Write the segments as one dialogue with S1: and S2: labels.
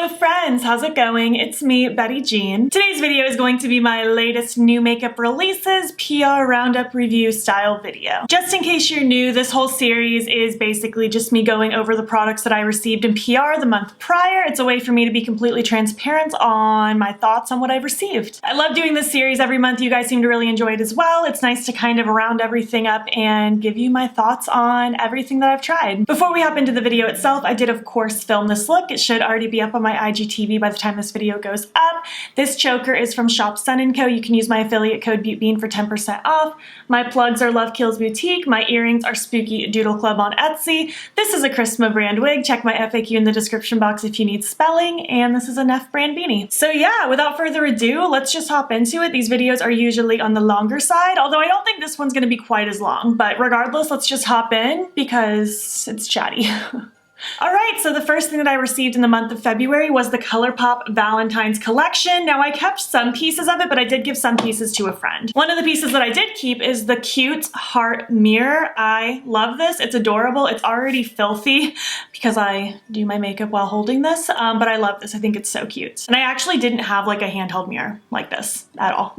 S1: Hello friends, how's it going? It's me, Betty Jean. Today's video is going to be my latest new makeup releases PR Roundup review style video. Just in case you're new, this whole series is basically just me going over the products that I received in PR the month prior. It's a way for me to be completely transparent on my thoughts on what I've received. I love doing this series every month. You guys seem to really enjoy it as well. It's nice to kind of round everything up and give you my thoughts on everything that I've tried. Before we hop into the video itself, I did of course film this look. It should already be up on my IGTV by the time this video goes up. This choker is from Shop Sun & Co. You can use my affiliate code BEAUTBEAN for 10% off. My plugs are Love Kills Boutique. My earrings are Spooky Doodle Club on Etsy. This is a Christma brand wig. Check my FAQ in the description box if you need spelling. And this is a Neff brand beanie. So yeah, without further ado, let's just hop into it. These videos are usually on the longer side, although I don't think this one's gonna be quite as long. But regardless, let's just hop in because it's chatty. Alright, so the first thing that I received in the month of February was the Colourpop Valentine's collection. Now I kept some pieces of it, but I did give some pieces to a friend. One of the pieces that I did keep is the cute heart mirror. I love this. It's adorable. It's already filthy because I do my makeup while holding this, but I love this. I think it's so cute. And I actually didn't have like a handheld mirror like this at all.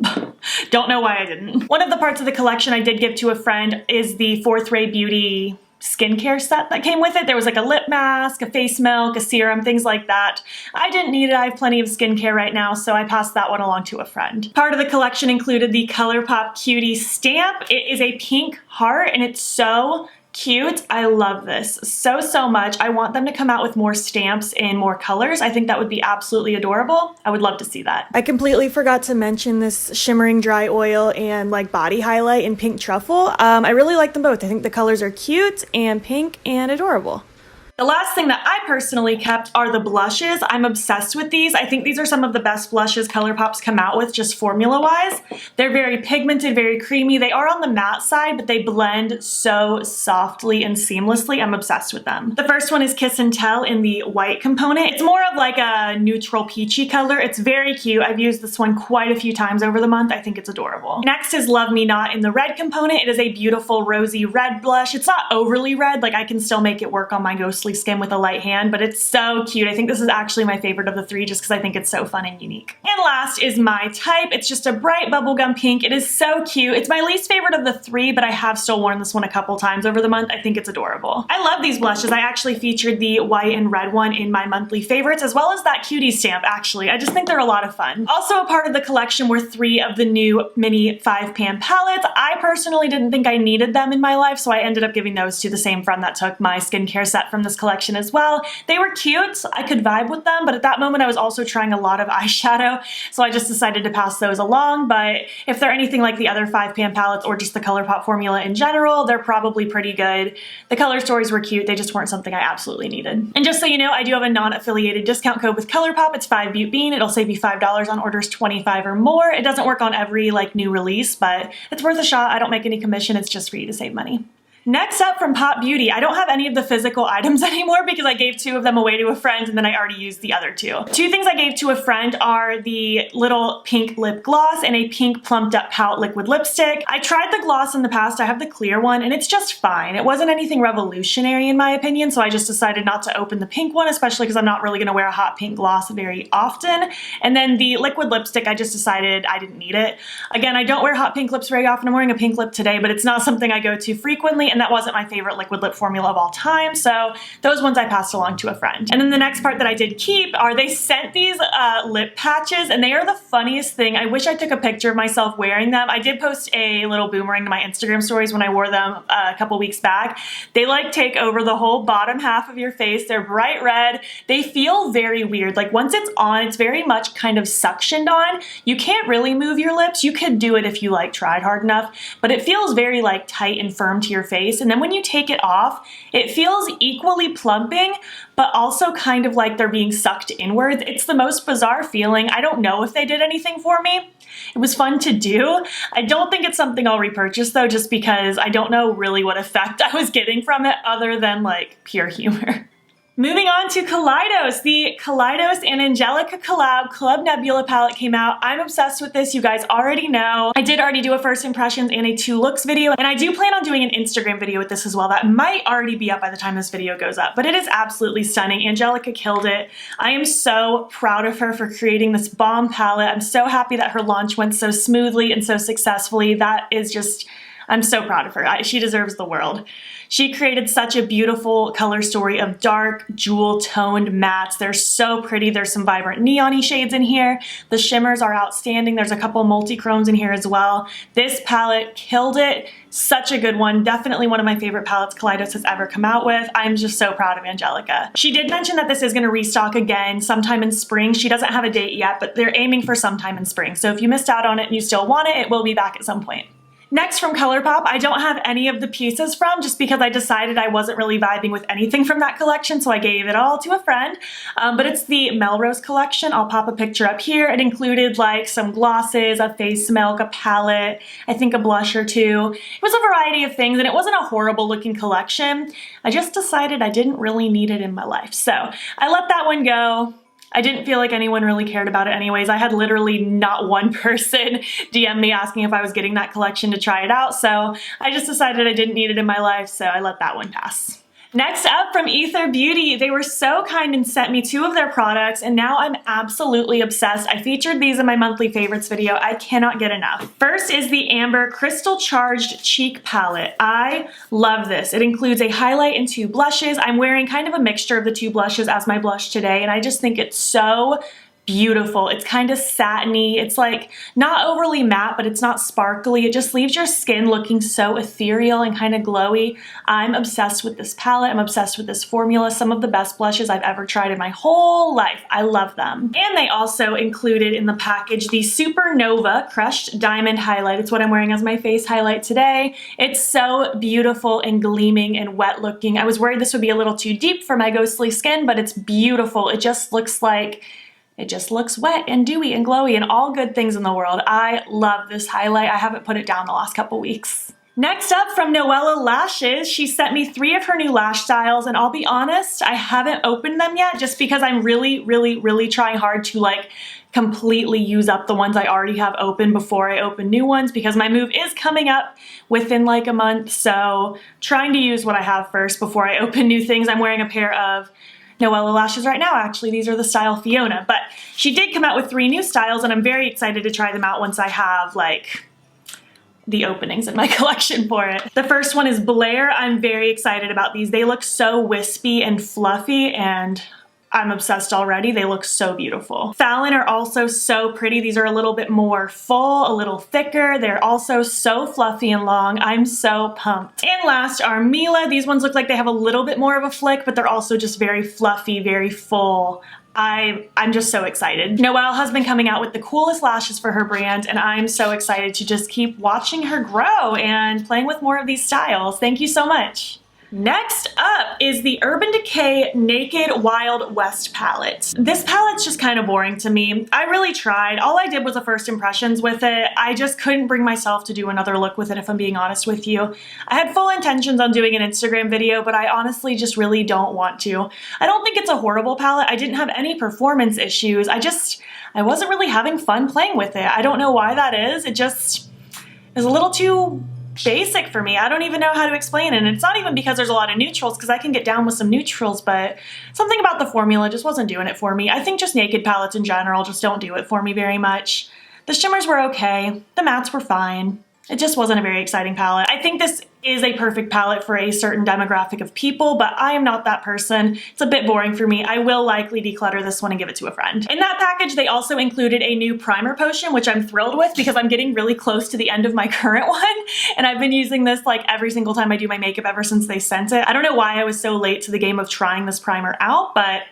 S1: Don't know why I didn't. One of the parts of the collection I did give to a friend is the Fourth Ray Beauty skincare set that came with it. There was like a lip mask, a face milk, a serum, things like that. I didn't need it. I have plenty of skincare right now, so I passed that one along to a friend. Part of the collection included the Colourpop Cutie stamp. It is a pink heart and it's so cute. I love this so much. I want them to come out with more stamps in more colors. I think that would be absolutely adorable. I would love to see that. I completely forgot to mention this shimmering dry oil and like body highlight in pink truffle. I really like them both. I think the colors are cute and pink and adorable. The last thing that I personally kept are the blushes. I'm obsessed with these. I think these are some of the best blushes Colourpop's come out with just formula-wise. They're very pigmented, very creamy. They are on the matte side, but they blend so softly and seamlessly. I'm obsessed with them. The first one is Kiss and Tell in the white component. It's more of like a neutral peachy color. It's very cute. I've used this one quite a few times over the month. I think it's adorable. Next is Love Me Not in the red component. It is a beautiful rosy red blush. It's not overly red. Like I can still make it work on my ghostly skin with a light hand, but it's so cute. I think this is actually my favorite of the three just because I think it's so fun and unique. And last is My Type. It's just a bright bubblegum pink. It is so cute. It's my least favorite of the three, but I have still worn this one a couple times over the month. I think it's adorable. I love these blushes. I actually featured the white and red one in my monthly favorites, as well as that cutie stamp, actually. I just think they're a lot of fun. Also a part of the collection were 3 of the new mini 5-pan palettes. I personally didn't think I needed them in my life, so I ended up giving those to the same friend that took my skincare set from this collection as well. They were cute. I could vibe with them, but at that moment I was also trying a lot of eyeshadow, so I just decided to pass those along. But if they're anything like the other 5-pan palettes or just the Colourpop formula in general, they're probably pretty good. The color stories were cute. They just weren't something I absolutely needed. And just so you know, I do have a non-affiliated discount code with Colourpop. It's 5BEAUTBEAN. It'll save you $5 on orders 25 or more. It doesn't work on every like new release, but it's worth a shot. I don't make any commission. It's just for you to save money. Next up from Pop Beauty, I don't have any of the physical items anymore because I gave 2 of them away to a friend and then I already used the other 2. 2 things I gave to a friend are the little pink lip gloss and a pink plumped up pout liquid lipstick. I tried the gloss in the past. I have the clear one and it's just fine. It wasn't anything revolutionary in my opinion, so I just decided not to open the pink one, especially because I'm not really going to wear a hot pink gloss very often. And then the liquid lipstick, I just decided I didn't need it. Again, I don't wear hot pink lips very often. I'm wearing a pink lip today, but it's not something I go to frequently, and that wasn't my favorite liquid lip formula of all time, so those ones I passed along to a friend. And then the next part that I did keep are they sent these lip patches, and they are the funniest thing. I wish I took a picture of myself wearing them. I did post a little boomerang to my Instagram stories when I wore them a couple weeks back. They like take over the whole bottom half of your face. They're bright red. They feel very weird. Like once it's on, it's very much kind of suctioned on. You can't really move your lips. You could do it if you like tried hard enough, but it feels very like tight and firm to your face. And then when you take it off, it feels equally plumping, but also kind of like they're being sucked inwards. It's the most bizarre feeling. I don't know if they did anything for me. It was fun to do. I don't think it's something I'll repurchase though, just because I don't know really what effect I was getting from it other than like pure humor. Moving on to Kaleidos. The Kaleidos and Angelica collab Club Nebula palette came out. I'm obsessed with this, you guys already know. I did already do a first impressions and a 2 looks video, and I do plan on doing an Instagram video with this as well. That might already be up by the time this video goes up, but it is absolutely stunning. Angelica killed it. I am so proud of her for creating this bomb palette. I'm so happy that her launch went so smoothly and so successfully. That is just, I'm so proud of her. She deserves the world. She created such a beautiful color story of dark, jewel-toned mattes. They're so pretty. There's some vibrant neon-y shades in here. The shimmers are outstanding. There's a couple multi-chromes in here as well. This palette killed it. Such a good one. Definitely one of my favorite palettes Kaleidos has ever come out with. I'm just so proud of Angelica. She did mention that this is going to restock again sometime in spring. She doesn't have a date yet, but they're aiming for sometime in spring. So if you missed out on it and you still want it, it will be back at some point. Next from Colourpop, I don't have any of the pieces from just because I decided I wasn't really vibing with anything from that collection, so I gave it all to a friend. But it's the Melrose Collection. I'll pop a picture up here. It included like some glosses, a face milk, a palette, I think a blush or two. It was a variety of things, and it wasn't a horrible looking collection. I just decided I didn't really need it in my life, so I let that one go. I didn't feel like anyone really cared about it anyways. I had literally not one person DM me asking if I was getting that collection to try it out, so I just decided I didn't need it in my life, so I let that one pass. Next up from Aether Beauty, they were so kind and sent me 2 of their products, and now I'm absolutely obsessed. I featured these in my monthly favorites video. I cannot get enough. First is the Amber Crystal Charged Cheek Palette. I love this. It includes a highlight and 2 blushes. I'm wearing kind of a mixture of the 2 blushes as my blush today, and I just think it's so beautiful. It's kind of satiny. It's like not overly matte, but it's not sparkly. It just leaves your skin looking so ethereal and kind of glowy. I'm obsessed with this palette. I'm obsessed with this formula. Some of the best blushes I've ever tried in my whole life. I love them. And they also included in the package the Supernova Crushed Diamond Highlight. It's what I'm wearing as my face highlight today. It's so beautiful and gleaming and wet looking. I was worried this would be a little too deep for my ghostly skin, but it's beautiful. It just looks like it just looks wet and dewy and glowy and all good things in the world. I love this highlight. I haven't put it down the last couple weeks. Next up from Noella Lashes, she sent me 3 of her new lash styles, and I'll be honest, I haven't opened them yet just because I'm really trying hard to like completely use up the ones I already have open before I open new ones, because my move is coming up within like a month, so trying to use what I have first before I open new things. I'm wearing a pair of Noella Lashes right now, actually. These are the style Fiona, but she did come out with 3 new styles, and I'm very excited to try them out once I have like the openings in my collection for it. The first one is Blair. I'm very excited about these. They look so wispy and fluffy, and I'm obsessed already. They look so beautiful. Fallon are also so pretty. These are a little bit more full, a little thicker. They're also so fluffy and long. I'm so pumped. And last are Mila. These ones look like they have a little bit more of a flick, but they're also just very fluffy, very full. I'm just so excited. Noelle has been coming out with the coolest lashes for her brand, and I'm so excited to just keep watching her grow and playing with more of these styles. Thank you so much. Next up is the Urban Decay Naked Wild West palette. This palette's just kind of boring to me. I really tried. All I did was a first impressions with it. I just couldn't bring myself to do another look with it, if I'm being honest with you. I had full intentions on doing an Instagram video, but I honestly just really don't want to. I don't think it's a horrible palette. I didn't have any performance issues. I wasn't really having fun playing with it. I don't know why that is. It just is a little too basic for me. I don't even know how to explain it. And it's not even because there's a lot of neutrals, because I can get down with some neutrals, but something about the formula just wasn't doing it for me. I think just naked palettes in general just don't do it for me very much. The shimmers were okay. The mattes were fine. It just wasn't a very exciting palette. I think this is a perfect palette for a certain demographic of people, but I am not that person. It's a bit boring for me. I will likely declutter this one and give it to a friend. In that package, they also included a new primer potion, which I'm thrilled with because I'm getting really close to the end of my current one, and I've been using this like every single time I do my makeup ever since they sent it. I don't know why I was so late to the game of trying this primer out, but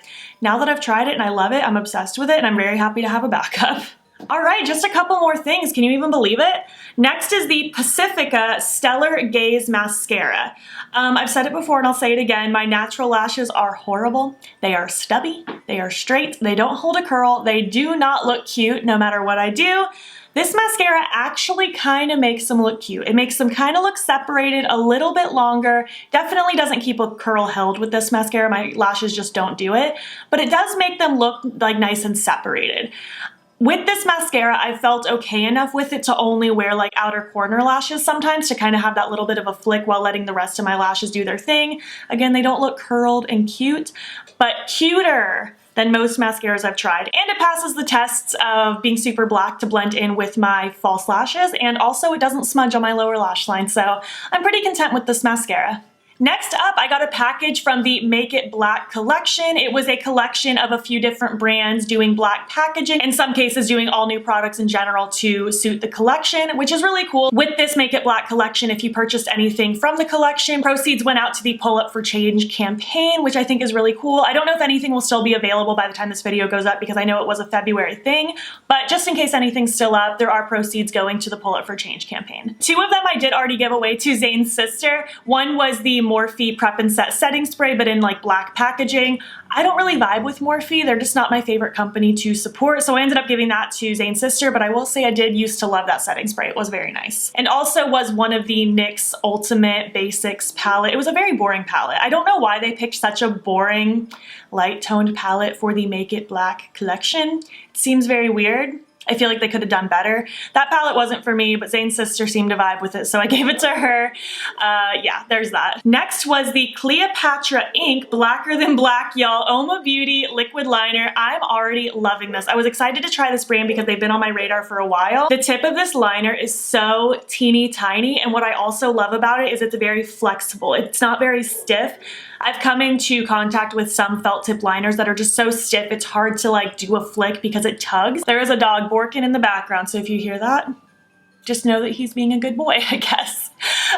S1: now that I've tried it and I love it, I'm obsessed with it, and I'm very happy to have a backup. All right, just a couple more things. Can you even believe it? Next is the Pacifica Stellar Gaze Mascara. I've said it before and I'll say it again. My natural lashes are horrible. They are stubby, they are straight, they don't hold a curl, they do not look cute no matter what I do. This mascara actually kind of makes them look cute. It makes them kind of look separated a little bit longer. Definitely doesn't keep a curl held with this mascara. My lashes just don't do it, but it does make them look like nice and separated. With this mascara, I felt okay enough with it to only wear like outer corner lashes sometimes to kind of have that little bit of a flick while letting the rest of my lashes do their thing. Again, they don't look curled and cute, but cuter than most mascaras I've tried. And it passes the tests of being super black to blend in with my false lashes, and also it doesn't smudge on my lower lash line, so I'm pretty content with this mascara. Next up, I got a package from the Make It Black collection. It was a collection of a few different brands doing black packaging, in some cases doing all new products in general to suit the collection, which is really cool. With this Make It Black collection, if you purchased anything from the collection, proceeds went out to the Pull Up for Change campaign, which I think is really cool. I don't know if anything will still be available by the time this video goes up because I know it was a February thing, but just in case anything's still up, there are proceeds going to the Pull Up for Change campaign. Two of them I did already give away to Zane's sister. One was the Morphe Prep and Set setting spray, but in like black packaging. I don't really vibe with Morphe. They're just not my favorite company to support, so I ended up giving that to Zane's sister, but I will say I did used to love that setting spray. It was very nice. And also was one of the NYX Ultimate Basics palette. It was a very boring palette. I don't know why they picked such a boring, light-toned palette for the Make It Black collection. It seems very weird. I feel like they could have done better. That palette wasn't for me, but Zane's sister seemed to vibe with it, so I gave it to her. Yeah, there's that. Next was the Cleopatra Ink Blacker Than Black, y'all. Oma Beauty liquid liner. I'm already loving this. I was excited to try this brand because they've been on my radar for a while. The tip of this liner is so teeny tiny, and what I also love about it is it's very flexible. It's not very stiff. I've come into contact with some felt tip liners that are just so stiff it's hard to like do a flick because it tugs. There is a dog barking in the background, so if you hear that, just know that he's being a good boy, I guess.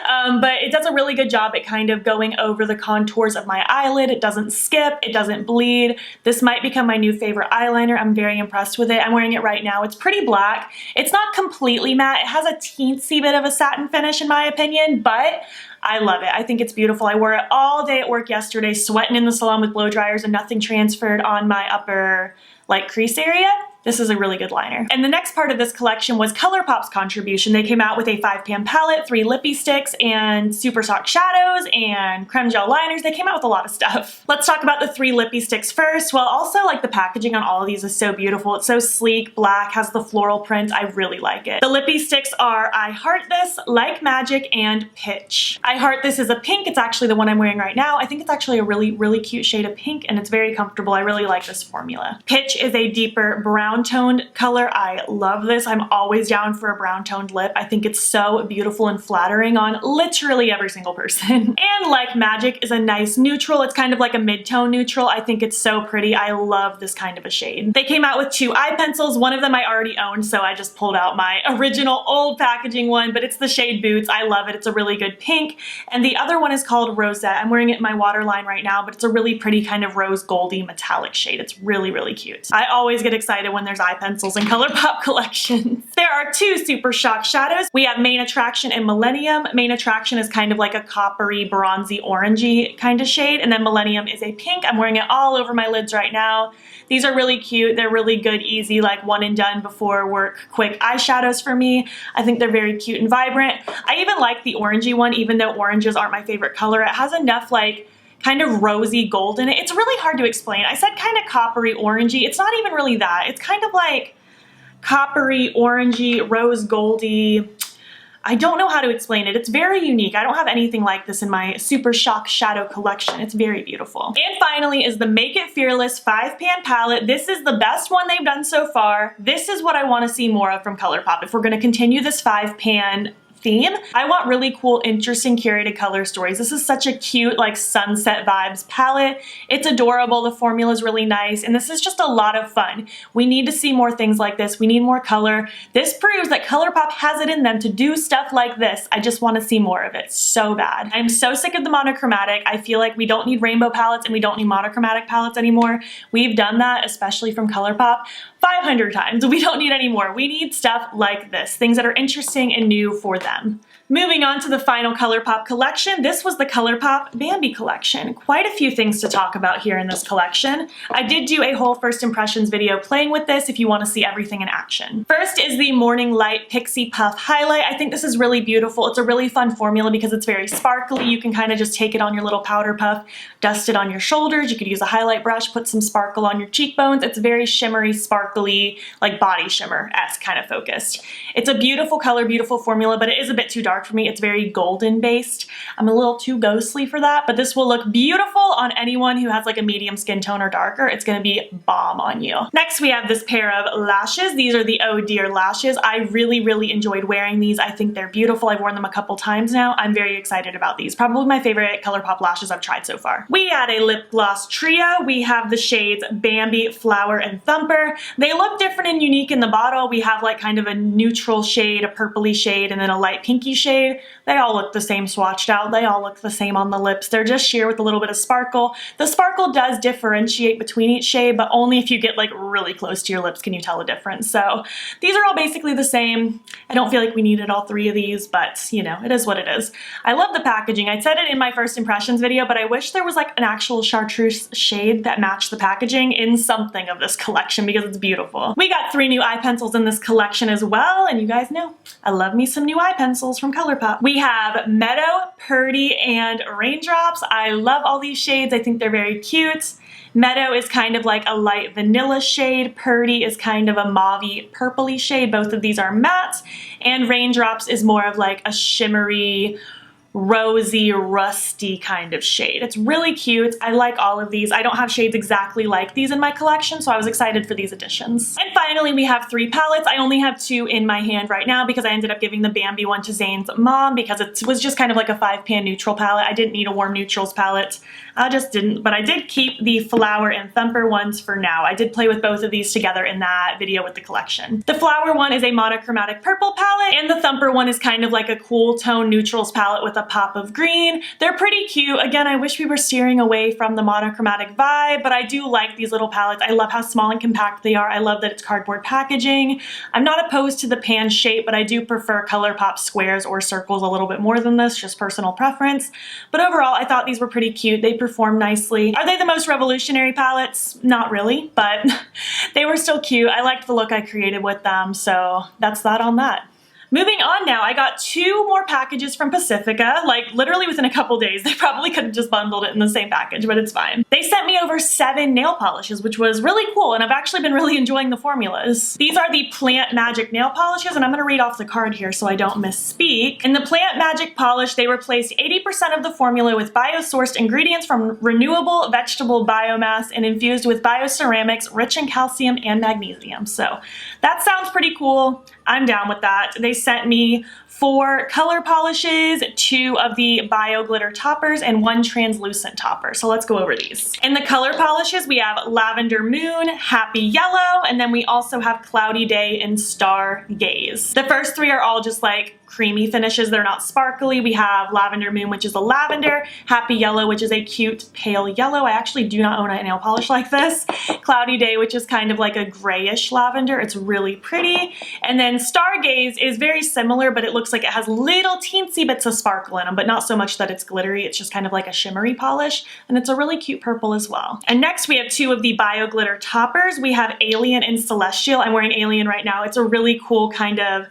S1: But it does a really good job at kind of going over the contours of my eyelid. It doesn't skip, it doesn't bleed. This might become my new favorite eyeliner. I'm very impressed with it. I'm wearing it right now. It's pretty black. It's not completely matte. It has a teensy bit of a satin finish in my opinion, but I love it. I think it's beautiful. I wore it all day at work yesterday, sweating in the salon with blow dryers and nothing transferred on my upper like crease area. This is a really good liner. And the next part of this collection was Colourpop's contribution. They came out with a 5-pan palette, 3 lippy sticks, and super soft shadows, and creme gel liners. They came out with a lot of stuff. Let's talk about the 3 lippy sticks first. Well, also like the packaging on all of these is so beautiful. It's so sleek, black, has the floral print. I really like it. The lippy sticks are I Heart This, Like Magic, and Pitch. I Heart This is a pink. It's actually the one I'm wearing right now. I think it's actually a really, really cute shade of pink, and it's very comfortable. I really like this formula. Pitch is a deeper brown toned color. I love this. I'm always down for a brown toned lip. I think it's so beautiful and flattering on literally every single person. And Like Magic is a nice neutral. It's kind of like a mid-tone neutral. I think it's so pretty. I love this kind of a shade. They came out with 2 eye pencils. One of them I already owned, so I just pulled out my original old packaging one, but it's the shade Boots. I love it. It's a really good pink. And the other one is called Rosette. I'm wearing it in my waterline right now, but it's a really pretty kind of rose goldy metallic shade. It's really, really cute. I always get excited when there's eye pencils in Colourpop collections. There are 2 Super Shock shadows. We have Main Attraction and Millennium. Main Attraction is kind of like a coppery, bronzy, orangey kind of shade, and then Millennium is a pink. I'm wearing it all over my lids right now. These are really cute. They're really good, easy, like one and done before work, quick eyeshadows for me. I think they're very cute and vibrant. I even like the orangey one, even though oranges aren't my favorite color. It has enough like kind of rosy gold in it. It's really hard to explain. I said kind of coppery, orangey. It's not even really that. It's kind of like coppery, orangey, rose goldy. I don't know how to explain it. It's very unique. I don't have anything like this in my Super Shock Shadow collection. It's very beautiful. And finally is the Make It Fearless 5-pan palette. This is the best one they've done so far. This is what I want to see more of from Colourpop. If we're going to continue this 5-pan theme, I want really cool, interesting, curated color stories. This is such a cute, like sunset vibes palette. It's adorable. The formula is really nice, and this is just a lot of fun. We need to see more things like this. We need more color. This proves that Colourpop has it in them to do stuff like this. I just want to see more of it so bad. I'm so sick of the monochromatic. I feel like we don't need rainbow palettes and we don't need monochromatic palettes anymore. We've done that, especially from Colourpop. 500 times. We don't need any more. We need stuff like this, things that are interesting and new for them. Moving on to the final Colourpop collection, this was the Colourpop Bambi Collection. Quite a few things to talk about here in this collection. I did do a whole first impressions video playing with this if you want to see everything in action. First is the Morning Light Pixie Puff Highlight. I think this is really beautiful. It's a really fun formula because it's very sparkly. You can kind of just take it on your little powder puff, dust it on your shoulders. You could use a highlight brush, put some sparkle on your cheekbones. It's very shimmery, sparkly, like body shimmer-esque kind of focused. It's a beautiful color, beautiful formula, but it is a bit too dark for me. It's very golden based. I'm a little too ghostly for that, but this will look beautiful on anyone who has like a medium skin tone or darker. It's gonna be bomb on you. Next, we have this pair of lashes. These are the Oh Dear lashes. I really enjoyed wearing these. I think they're beautiful. I've worn them a couple times now. I'm very excited about these. Probably my favorite Colourpop lashes I've tried so far. We had a lip gloss trio. We have the shades Bambi, Flower, and Thumper. They look different and unique in the bottle. We have like kind of a neutral shade, a purpley shade, and then a light pinky shade. They all look the same swatched out. They all look the same on the lips. They're just sheer with a little bit of sparkle. The sparkle does differentiate between each shade, but only if you get like really close to your lips can you tell the difference. So these are all basically the same. I don't feel like we needed all three of these, but you know, it is what it is. I love the packaging. I said it in my first impressions video, but I wish there was like an actual chartreuse shade that matched the packaging in something of this collection because it's beautiful. We got 3 new eye pencils in this collection as well, and you guys know I love me some new eye pencils from Colourpop. We have Meadow, Purdy, and Raindrops. I love all these shades. I think they're very cute. Meadow is kind of like a light vanilla shade. Purdy is kind of a mauvey purpley shade. Both of these are matte. And Raindrops is more of like a shimmery, rosy, rusty kind of shade. It's really cute. I like all of these. I don't have shades exactly like these in my collection, so I was excited for these additions. And finally, we have 3 palettes. I only have 2 in my hand right now because I ended up giving the Bambi one to Zane's mom because it was just kind of like a 5-pan neutral palette. I didn't need a warm neutrals palette. I just didn't, but I did keep the Flower and Thumper ones for now. I did play with both of these together in that video with the collection. The Flower one is a monochromatic purple palette, and the Thumper one is kind of like a cool tone neutrals palette with a pop of green. They're pretty cute. Again, I wish we were steering away from the monochromatic vibe, but I do like these little palettes. I love how small and compact they are. I love that it's cardboard packaging. I'm not opposed to the pan shape, but I do prefer Colourpop squares or circles a little bit more than this, just personal preference. But overall, I thought these were pretty cute. They perform nicely. Are they the most revolutionary palettes? Not really, but they were still cute. I liked the look I created with them, so that's that on that. Moving on now, I got 2 more packages from Pacifica, like literally within a couple days. They probably could have just bundled it in the same package, but it's fine. They sent me over 7 nail polishes, which was really cool, and I've actually been really enjoying the formulas. These are the Plant Magic nail polishes, and I'm gonna read off the card here so I don't misspeak. In the Plant Magic polish, they replaced 80% of the formula with biosourced ingredients from renewable vegetable biomass and infused with bioceramics rich in calcium and magnesium. So that sounds pretty cool. I'm down with that. They sent me 4 color polishes, 2 of the bio glitter toppers, and 1 translucent topper. So let's go over these. In the color polishes, we have Lavender Moon, Happy Yellow, and then we also have Cloudy Day and Star Gaze. The first 3 are all just like creamy finishes. They're not sparkly. We have Lavender Moon, which is a lavender, Happy Yellow, which is a cute pale yellow. I actually do not own a nail polish like this. Cloudy Day, which is kind of like a grayish lavender. It's really pretty. And then Stargaze is very similar, but it looks like it has little teensy bits of sparkle in them, but not so much that it's glittery. It's just kind of like a shimmery polish, and it's a really cute purple as well. And next we have 2 of the bio glitter toppers. We have Alien and Celestial. I'm wearing Alien right now. It's a really cool kind of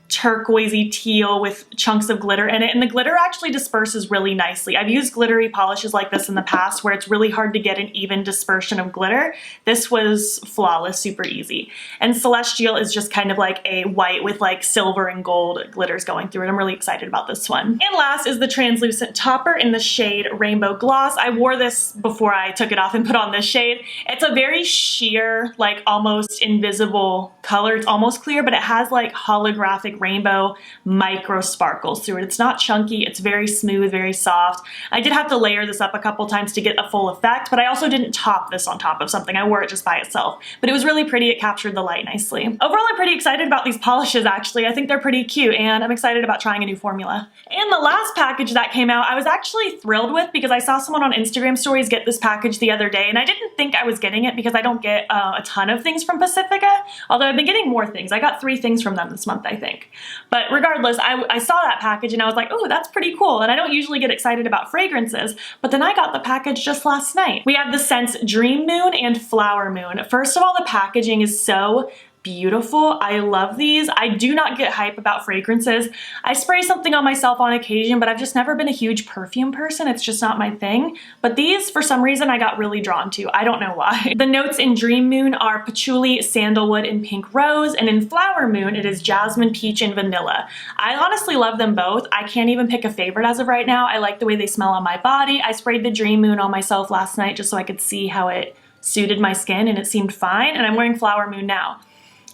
S1: turquoisey teal with chunks of glitter in it, and the glitter actually disperses really nicely. I've used glittery polishes like this in the past where it's really hard to get an even dispersion of glitter. This was flawless, super easy. And Celestial is just kind of like a white with like silver and gold glitters going through it. I'm really excited about this one. And last is the translucent topper in the shade Rainbow Gloss. I wore this before I took it off and put on this shade. It's a very sheer, like almost invisible color. It's almost clear, but it has like holographic rainbow micro sparkles through it. It's not chunky, it's very smooth, very soft. I did have to layer this up a couple times to get a full effect, but I also didn't top this on top of something. I wore it just by itself, but it was really pretty. It captured the light nicely. Overall, I'm pretty excited about these polishes actually. I think they're pretty cute and I'm excited about trying a new formula. And the last package that came out, I was actually thrilled with because I saw someone on Instagram stories get this package the other day and I didn't think I was getting it because I don't get a ton of things from Pacifica, although I've been getting more things. I got 3 things from them this month, I think. But regardless, I saw that package and I was like, oh, that's pretty cool. And I don't usually get excited about fragrances, but then I got the package just last night. We have the scents Dream Moon and Flower Moon. First of all, the packaging is so beautiful. I love these. I do not get hype about fragrances. I spray something on myself on occasion, but I've just never been a huge perfume person. It's just not my thing. But these, for some reason, I got really drawn to. I don't know why. The notes in Dream Moon are patchouli, sandalwood, and pink rose. And in Flower Moon, it is jasmine, peach, and vanilla. I honestly love them both. I can't even pick a favorite as of right now. I like the way they smell on my body. I sprayed the Dream Moon on myself last night just so I could see how it suited my skin, and it seemed fine. And I'm wearing Flower Moon now,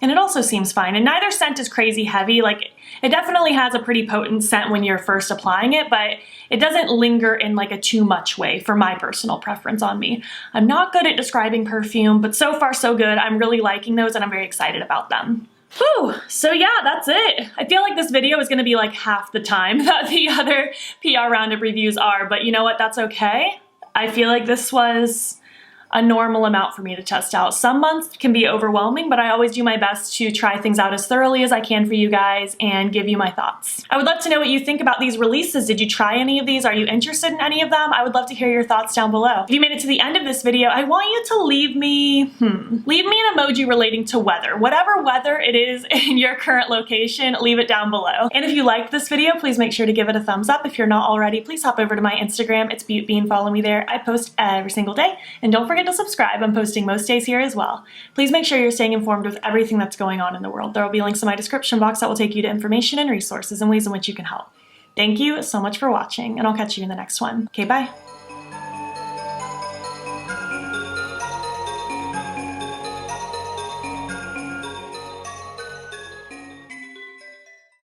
S1: and it also seems fine. And neither scent is crazy heavy. Like, it definitely has a pretty potent scent when you're first applying it, but it doesn't linger in like a too much way for my personal preference on me. I'm not good at describing perfume, but so far so good. I'm really liking those and I'm very excited about them. Whew, so yeah, that's it. I feel like this video is gonna be like half the time that the other PR Roundup reviews are, but you know what, that's okay. I feel like this was a normal amount for me to test out. Some months can be overwhelming, but I always do my best to try things out as thoroughly as I can for you guys and give you my thoughts. I would love to know what you think about these releases. Did you try any of these? Are you interested in any of them? I would love to hear your thoughts down below. If you made it to the end of this video, I want you to leave me an emoji relating to weather. Whatever weather it is in your current location, leave it down below. And if you liked this video, please make sure to give it a thumbs up. If you're not already, please hop over to my Instagram. It's BeautBean. Follow me there. I post every single day. And don't forget to subscribe. I'm posting most days here as well. Please make sure you're staying informed with everything that's going on in the world. There will be links in my description box that will take you to information and resources and ways in which you can help. Thank you so much for watching, and I'll catch you in the next one. Okay, bye.